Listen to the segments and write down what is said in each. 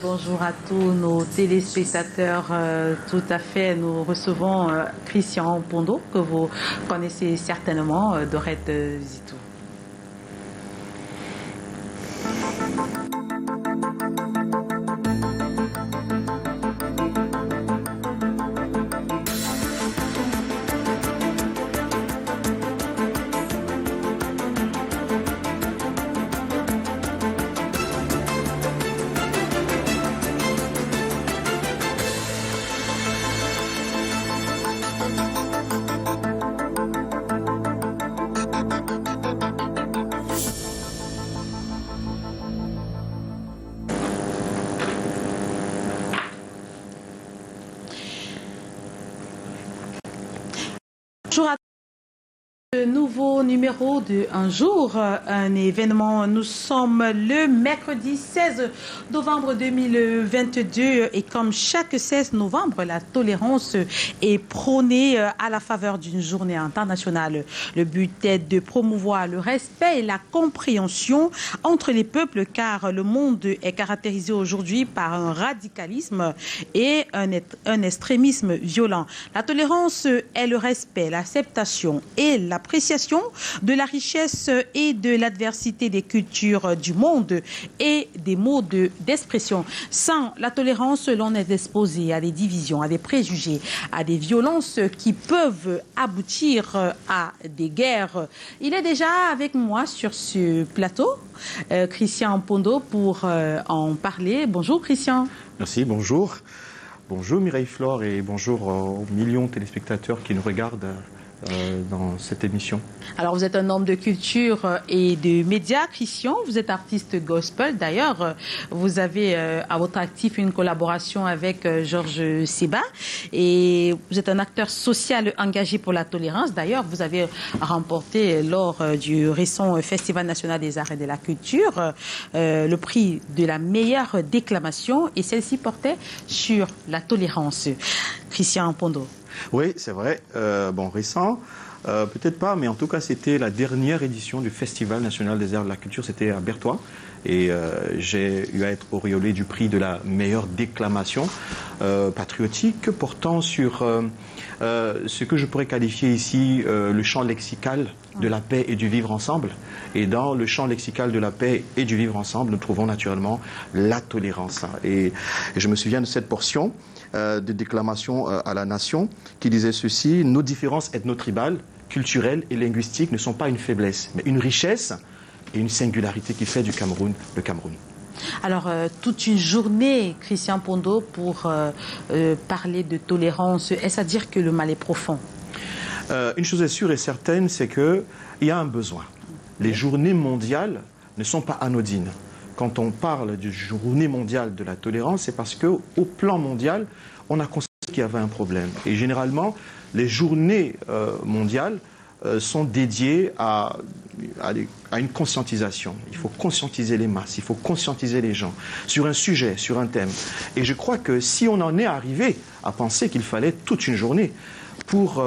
Bonjour à tous nos téléspectateurs. Tout à fait, nous recevons Christian Pondo, que vous connaissez certainement, de Red Zito. Bonjour à ce nouveau numéro de Un jour, un événement. Nous sommes le mercredi 16 novembre 2022 et comme chaque 16 novembre, la tolérance est prônée à la faveur d'une journée internationale. Le but est de promouvoir le respect et la compréhension entre les peuples car le monde est caractérisé aujourd'hui par un radicalisme et un extrémisme violent. La tolérance est le respect, l'acceptation et l'appréciation de la richesse et de l'adversité des cultures du monde et des modes d'expression. Sans la tolérance, l'on est exposé à des divisions, à des préjugés, à des violences qui peuvent aboutir à des guerres. Il est déjà avec moi sur ce plateau, Christian Pondo, pour en parler. Bonjour Christian. Merci, bonjour. Bonjour Mireille Flore et bonjour aux millions de téléspectateurs qui nous regardent dans cette émission. Alors vous êtes un homme de culture et de médias, Christian. Vous êtes artiste gospel. D'ailleurs, vous avez à votre actif une collaboration avec Georges Seba. Et vous êtes un acteur social engagé pour la tolérance. D'ailleurs, vous avez remporté lors du récent Festival national des arts et de la culture le prix de la meilleure déclamation. Et celle-ci portait sur la tolérance. Christian Pondo. Oui, c'est vrai. Récent, peut-être pas, mais en tout cas, c'était la dernière édition du Festival national des arts et de la culture. C'était à Berthois. Et j'ai eu à être auréolé du prix de la meilleure déclamation patriotique portant sur ce que je pourrais qualifier ici le champ lexical de la paix et du vivre ensemble. Et dans le champ lexical de la paix et du vivre ensemble, nous trouvons naturellement la tolérance. Et je me souviens de cette portion de déclamation à la nation qui disait ceci: nos différences ethno-tribales, culturelles et linguistiques ne sont pas une faiblesse, mais une richesse et une singularité qui fait du Cameroun le Cameroun. Alors, toute une journée, Christian Pondo, pour parler de tolérance, est-ce à dire que le mal est profond? Une chose est sûre et certaine, c'est qu'il y a un besoin. Les journées mondiales ne sont pas anodines. Quand on parle de journée mondiale de la tolérance, c'est parce qu'au plan mondial, on a constaté qu'il y avait un problème. Et généralement, les journées mondiales sont dédiées à une conscientisation. Il faut conscientiser les masses, il faut conscientiser les gens sur un sujet, sur un thème. Et je crois que si on en est arrivé à penser qu'il fallait toute une journée pour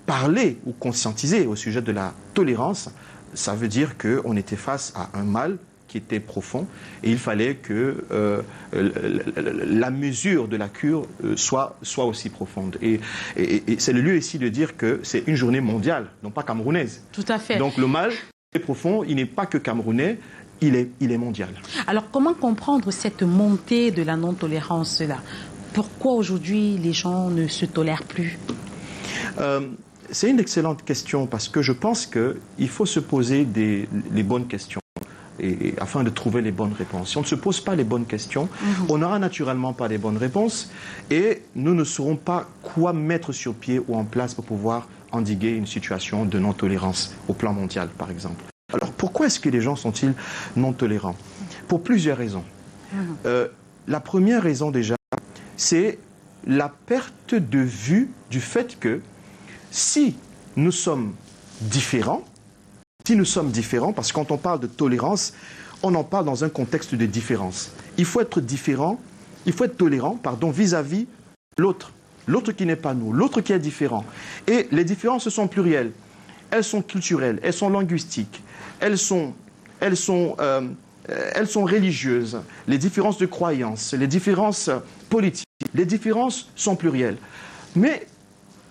parler ou conscientiser au sujet de la tolérance, ça veut dire qu'on était face à un mal qui était profond et il fallait que la mesure de la cure soit aussi profonde. Et c'est le lieu ici de dire que c'est une journée mondiale, non pas camerounaise. Tout à fait. Donc le mal est profond, il n'est pas que camerounais, il est mondial. Alors comment comprendre cette montée de la non-tolérance-là? Pourquoi aujourd'hui les gens ne se tolèrent plus? C'est une excellente question parce que je pense qu'il faut se poser les bonnes questions. Et afin de trouver les bonnes réponses. Si on ne se pose pas les bonnes questions, on n'aura naturellement pas les bonnes réponses et nous ne saurons pas quoi mettre sur pied ou en place pour pouvoir endiguer une situation de non-tolérance au plan mondial, par exemple. Alors, pourquoi est-ce que les gens sont-ils non-tolérants? Pour plusieurs raisons. La première raison, déjà, c'est la perte de vue du fait que si nous sommes différents, parce que quand on parle de tolérance, on en parle dans un contexte de différence. Il faut être tolérant, vis-à-vis l'autre qui n'est pas nous, l'autre qui est différent. Et les différences sont plurielles, elles sont culturelles, elles sont linguistiques, elles sont elles sont religieuses, les différences de croyances, les différences politiques, les différences sont plurielles. Mais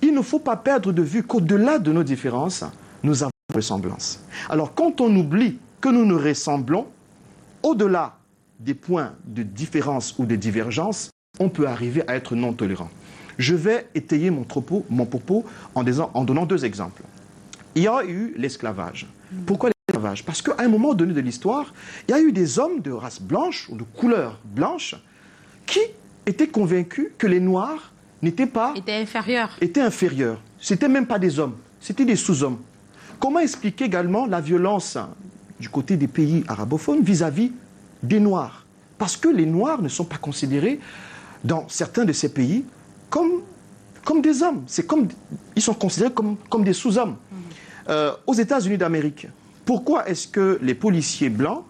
il ne faut pas perdre de vue qu'au-delà de nos différences, nous avons une ressemblance. Alors quand on oublie que nous nous ressemblons, au-delà des points de différence ou de divergence, on peut arriver à être non tolérant. Je vais étayer mon propos en donnant 2 exemples. Il y a eu l'esclavage. Pourquoi l'esclavage? Parce qu'à un moment donné de l'histoire, il y a eu des hommes de race blanche ou de couleur blanche qui étaient convaincus que les Noirs étaient inférieurs. Ce n'étaient même pas des hommes, c'était des sous-hommes. Comment expliquer également la violence du côté des pays arabophones vis-à-vis des Noirs? Parce que les Noirs ne sont pas considérés dans certains de ces pays comme des hommes. Ils sont considérés comme des sous-hommes. Aux États-Unis d'Amérique, pourquoi est-ce que les policiers blancs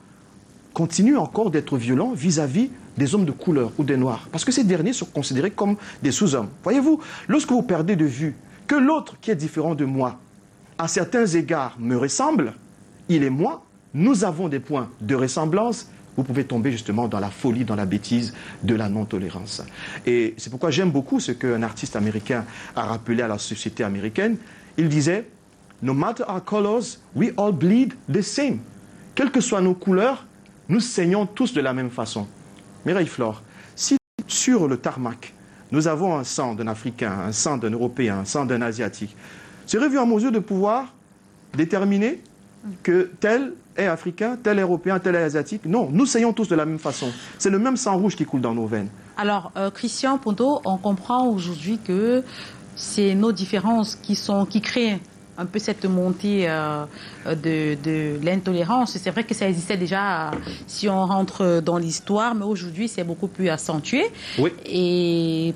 continuent encore d'être violents vis-à-vis des hommes de couleur ou des Noirs? Parce que ces derniers sont considérés comme des sous-hommes. Voyez-vous, lorsque vous perdez de vue que l'autre qui est différent de moi, à certains égards, me ressemble, il et moi, nous avons des points de ressemblance, vous pouvez tomber justement dans la folie, dans la bêtise de la non-tolérance. Et c'est pourquoi j'aime beaucoup ce qu'un artiste américain a rappelé à la société américaine. Il disait « No matter our colors, we all bleed the same ». Quelles que soient nos couleurs, nous saignons tous de la même façon. Mireille Flore, si sur le tarmac, nous avons un sang d'un Africain, un sang d'un Européen, un sang d'un Asiatique, serez-vous en mesure de pouvoir déterminer que tel est africain, tel est européen, tel est asiatique? Non, nous saignons tous de la même façon. C'est le même sang rouge qui coule dans nos veines. Alors, Christian Ponto, on comprend aujourd'hui que c'est nos différences qui créent un peu cette montée de l'intolérance. C'est vrai que ça existait déjà si on rentre dans l'histoire, mais aujourd'hui, c'est beaucoup plus accentué. Oui. Et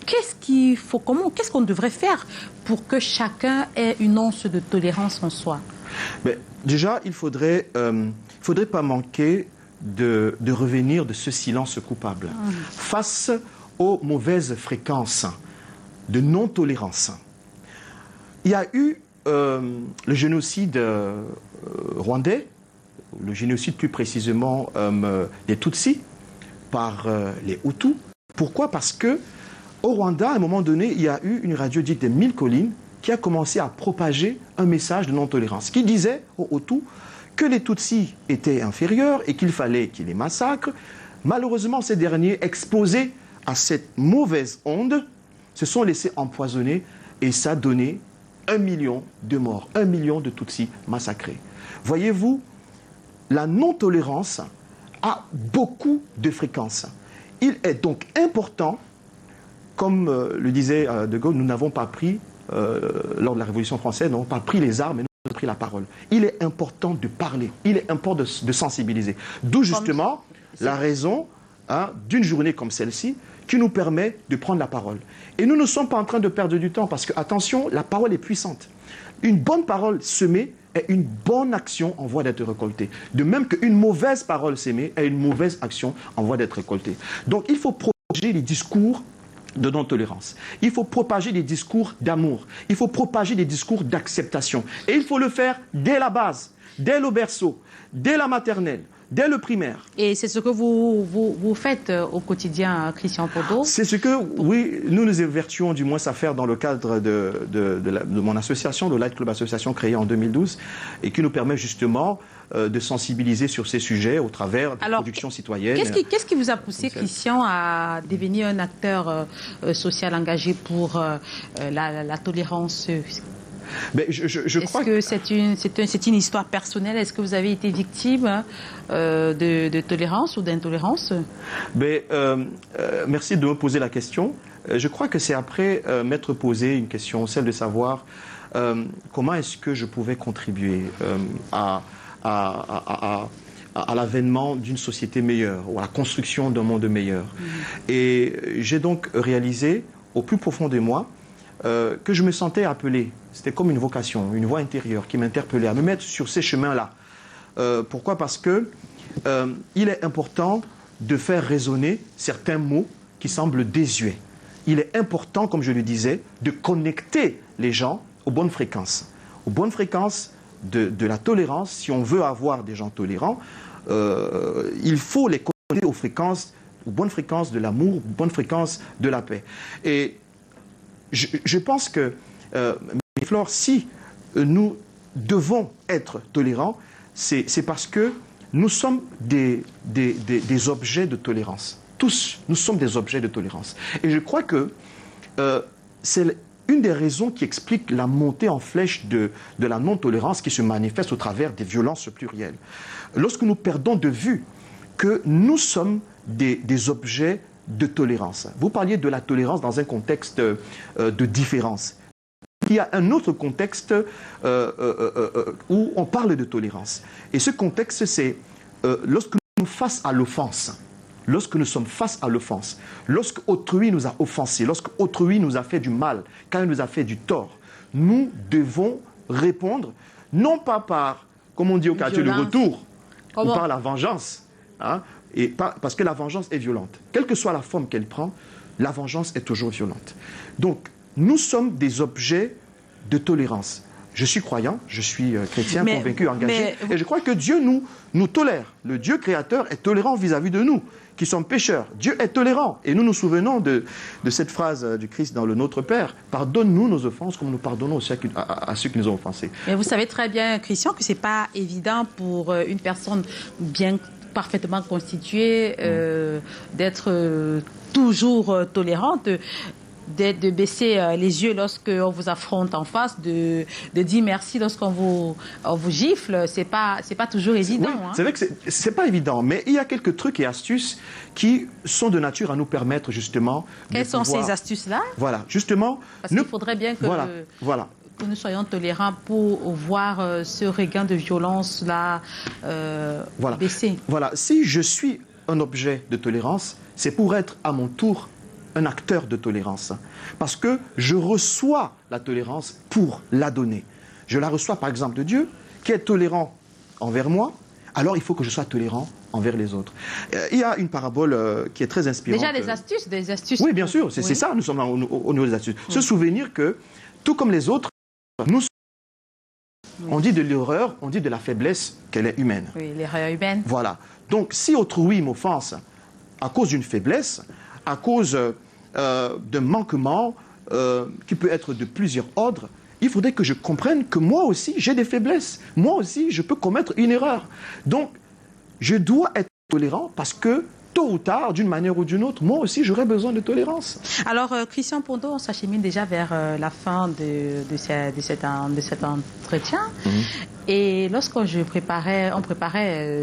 qu'est-ce qu'on devrait faire pour que chacun ait une once de tolérance en soi? Mais déjà, il ne faudrait pas manquer de revenir de ce silence coupable face aux mauvaises fréquences de non-tolérance. Il y a eu le génocide rwandais, le génocide plus précisément des Tutsis par les Hutus. Pourquoi? Parce que au Rwanda, à un moment donné, il y a eu une radio dite des 1000 collines qui a commencé à propager un message de non-tolérance, qui disait aux Hutus que les Tutsis étaient inférieurs et qu'il fallait qu'ils les massacrent. Malheureusement, ces derniers, exposés à cette mauvaise onde, se sont laissés empoisonner et ça a donné 1 million de morts, 1 million de Tutsis massacrés. Voyez-vous, la non-tolérance a beaucoup de fréquences. Il est donc important, comme le disait De Gaulle, nous n'avons pas pris lors de la Révolution française, nous n'avons pas pris les armes, mais nous avons pris la parole. Il est important de parler, il est important de sensibiliser. D'où justement la raison d'une journée comme celle-ci qui nous permet de prendre la parole. Et nous ne sommes pas en train de perdre du temps parce que, attention, la parole est puissante. Une bonne parole semée est une bonne action en voie d'être récoltée. De même qu'une mauvaise parole semée est une mauvaise action en voie d'être récoltée. Donc il faut propager les discours de non-tolérance. Il faut propager des discours d'amour. Il faut propager des discours d'acceptation. Et il faut le faire dès la base, dès le berceau, dès la maternelle, dès le primaire. Et c'est ce que vous faites au quotidien, Christian Ponto? C'est ce que, oui, nous nous évertuons du moins à faire dans le cadre de mon association, le Light Club Association créée en 2012, et qui nous permet justement de sensibiliser sur ces sujets au travers de productions citoyennes. Qu'est-ce qui vous a poussé, Christian, à devenir un acteur social engagé pour la tolérance? Je crois que c'est une histoire personnelle. Est-ce que vous avez été victime de tolérance ou d'intolérance? Merci de me poser la question. Je crois que c'est après m'être posé une question, celle de savoir comment est-ce que je pouvais contribuer à l'avènement d'une société meilleure ou à la construction d'un monde meilleur. Et j'ai donc réalisé au plus profond de moi que je me sentais appelé. C'était comme une vocation, une voix intérieure qui m'interpellait à me mettre sur ces chemins-là. Pourquoi? Parce que il est important de faire résonner certains mots qui semblent désuets. Il est important, comme je le disais, de connecter les gens aux bonnes fréquences. Aux bonnes fréquences de la tolérance. Si on veut avoir des gens tolérants, il faut les connecter aux bonnes fréquences de l'amour, aux bonnes fréquences de la paix. Et je pense que, Flore, si nous devons être tolérants, c'est parce que nous sommes des objets de tolérance. Tous, nous sommes des objets de tolérance. Et je crois que c'est une des raisons qui explique la montée en flèche de la non-tolérance qui se manifeste au travers des violences plurielles. Lorsque nous perdons de vue que nous sommes des objets de tolérance. Vous parliez de la tolérance dans un contexte de différence. Il y a un autre contexte où on parle de tolérance. Et ce contexte, c'est lorsque nous sommes face à l'offense. Lorsque nous sommes face à l'offense, lorsque autrui nous a offensés, lorsque autrui nous a fait du mal, quand il nous a fait du tort, nous devons répondre, non pas par, comme on dit au quartier, le retour, ou par la vengeance, hein, parce que la vengeance est violente. Quelle que soit la forme qu'elle prend, la vengeance est toujours violente. Donc, nous sommes des objets de tolérance. Je suis croyant, je suis chrétien, convaincu, engagé, et je crois que Dieu nous tolère. Le Dieu créateur est tolérant vis-à-vis de nous, qui sommes pécheurs. Dieu est tolérant. Et nous nous souvenons de cette phrase du Christ dans le Notre Père. Pardonne-nous nos offenses comme nous pardonnons aussi à ceux qui nous ont offensés. Mais vous savez très bien, Christian, que ce n'est pas évident pour une personne bien parfaitement constituée d'être toujours tolérante. De baisser les yeux lorsqu'on vous affronte en face, de dire merci lorsqu'on vous gifle, c'est pas toujours évident. Oui, c'est vrai que c'est pas évident, mais il y a quelques trucs et astuces qui sont de nature à nous permettre justement. Quelles sont ces astuces-là? Voilà, justement. Parce qu'il faudrait bien que, que nous soyons tolérants pour voir ce regain de violence-là baisser. Voilà, si je suis un objet de tolérance, c'est pour être à mon tour un acteur de tolérance. Parce que je reçois la tolérance pour la donner. Je la reçois par exemple de Dieu, qui est tolérant envers moi, alors il faut que je sois tolérant envers les autres. Il y a une parabole qui est très inspirante. Déjà des astuces. Oui, bien sûr, c'est ça, nous sommes au niveau des astuces. Se souvenir que, tout comme les autres, nous on dit de l'erreur, on dit de la faiblesse qu'elle est humaine. Oui, l'erreur humaine. Voilà. Donc, si autrui m'offense à cause d'une faiblesse, à cause d'un manquement qui peut être de plusieurs ordres, il faudrait que je comprenne que moi aussi, j'ai des faiblesses. Moi aussi, je peux commettre une erreur. Donc, je dois être tolérant parce que, tôt ou tard, d'une manière ou d'une autre, moi aussi, j'aurai besoin de tolérance. Alors, Christian Ponto, on s'achemine déjà vers la fin de cet entretien. Et lorsqu'on préparait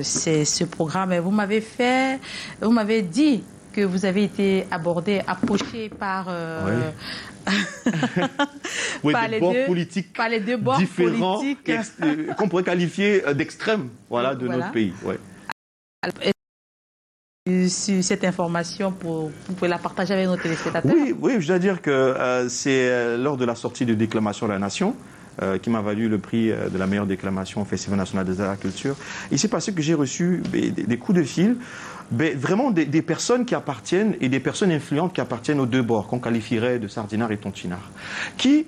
ce programme, vous m'avez dit que vous avez été approché par, par les deux bords différents politiques qu'on pourrait qualifier d'extrêmes de notre pays. Ouais. Sur cette information, vous pouvez la partager avec nos téléspectateurs? Oui, je dois dire que c'est lors de la sortie de Déclamation de la Nation qui m'a valu le prix de la meilleure déclamation au Festival national des arts et de la culture. Il s'est passé que j'ai reçu des coups de fil, vraiment des personnes qui appartiennent, et des personnes influentes qui appartiennent aux deux bords, qu'on qualifierait de sardinards et tontinards, qui,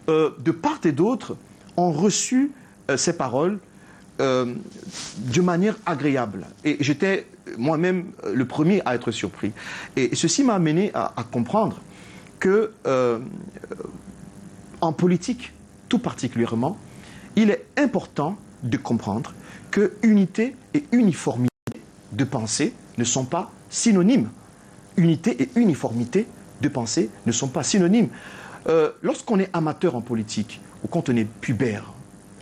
de part et d'autre, ont reçu ces paroles de manière agréable. Et j'étais moi-même le premier à être surpris. Et ceci m'a amené à comprendre que, en politique, tout particulièrement, il est important de comprendre que unité et uniformité de pensée ne sont pas synonymes. Unité et uniformité de pensée ne sont pas synonymes. Lorsqu'on est amateur en politique, ou quand on est pubère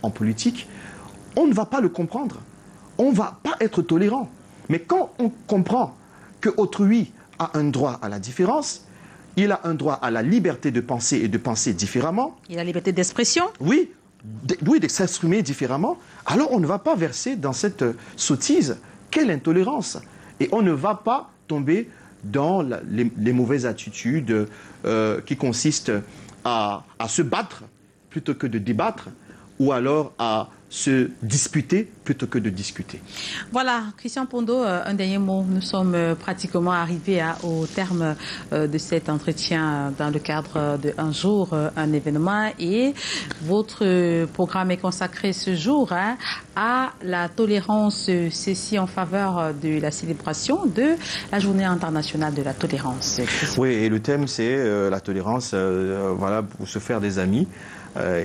en politique, on ne va pas le comprendre. On ne va pas être tolérant. Mais quand on comprend qu'autrui a un droit à la différence, il a un droit à la liberté de penser et de penser différemment. Il a la liberté d'expression. Oui, de s'exprimer différemment. Alors on ne va pas verser dans cette sottise. Quelle intolérance! Et on ne va pas tomber dans les mauvaises attitudes qui consistent à se battre plutôt que de débattre, ou alors à se disputer plutôt que de discuter. Voilà, Christian Pondo, un dernier mot. Nous sommes pratiquement arrivés au terme de cet entretien dans le cadre de Un jour, un événement. Et votre programme est consacré ce jour à la tolérance, ceci en faveur de la célébration de la Journée internationale de la tolérance. Oui, et le thème, c'est la tolérance, voilà, pour se faire des amis.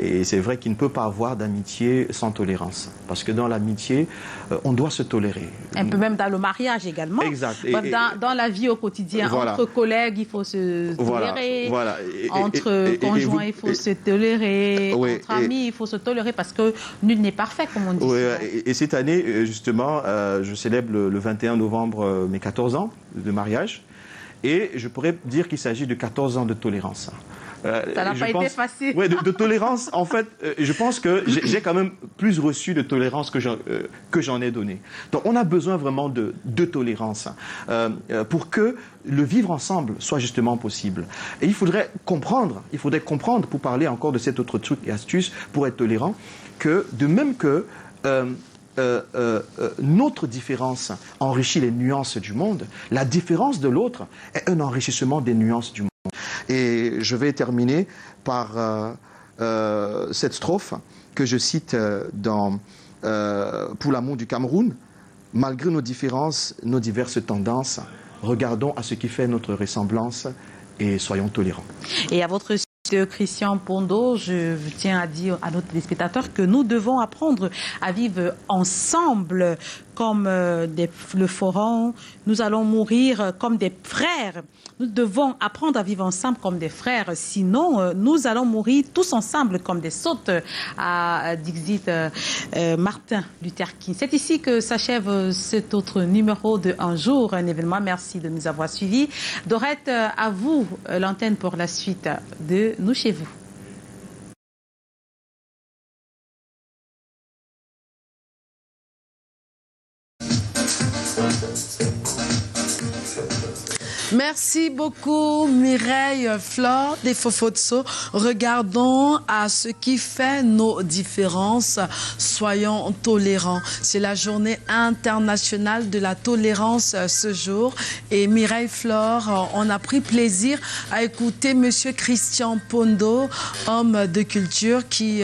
Et c'est vrai qu'il ne peut pas avoir d'amitié sans tolérance. Parce que dans l'amitié, on doit se tolérer. Un peu même dans le mariage également. Exact. Dans la vie au quotidien, voilà. Entre collègues, il faut se tolérer. Voilà. Entre conjoints, il faut se tolérer. Oui, entre amis, il faut se tolérer parce que nul n'est parfait, comme on dit. Oui, et cette année, justement, je célèbre le 21 novembre mes 14 ans de mariage. Et je pourrais dire qu'il s'agit de 14 ans de tolérance. Ça n'a pas été facile. Oui, de tolérance, en fait, je pense que j'ai quand même plus reçu de tolérance que j'en ai donné. Donc on a besoin vraiment de tolérance pour que le vivre ensemble soit justement possible. Et il faudrait comprendre, pour parler encore de cet autre truc et astuce pour être tolérant, que de même que notre différence enrichit les nuances du monde, la différence de l'autre est un enrichissement des nuances du monde. Et je vais terminer par cette strophe que je cite dans Pour l'amour du Cameroun. Malgré nos différences, nos diverses tendances, regardons à ce qui fait notre ressemblance et soyons tolérants. Et à votre Christian Pondo, je tiens à dire à nos téléspectateurs que nous devons apprendre à vivre ensemble comme le forum. Nous allons mourir comme des frères. Nous devons apprendre à vivre ensemble comme des frères. Sinon, nous allons mourir tous ensemble comme des sottes, à Dixit Martin Luther King. C'est ici que s'achève cet autre numéro de Un jour, un événement. Merci de nous avoir suivis. Dorette, à vous l'antenne pour la suite de Nous chez vous. Merci beaucoup Mireille Flore des Fofotso. Regardons à ce qui fait nos différences. Soyons tolérants. C'est la journée internationale de la tolérance ce jour. Et Mireille Flore, on a pris plaisir à écouter Monsieur Christian Pondo, homme de culture, qui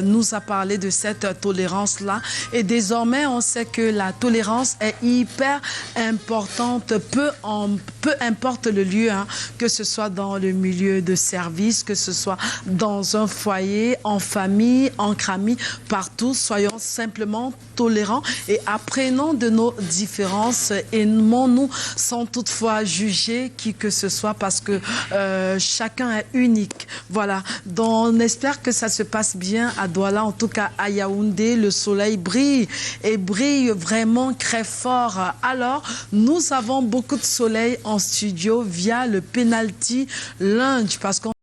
nous a parlé de cette tolérance-là. Et désormais, on sait que la tolérance est hyper importante, peu importe le lieu, que ce soit dans le milieu de service, que ce soit dans un foyer, en famille, entre amis, partout, soyons simplement tolérants et apprenons de nos différences, aimons-nous sans toutefois juger qui que ce soit parce que chacun est unique. Voilà, donc on espère que ça se passe bien à Douala, en tout cas à Yaoundé, le soleil brille et brille vraiment très fort. Alors, nous avons beaucoup de soleil en studio via le Penalty Lunch parce qu'on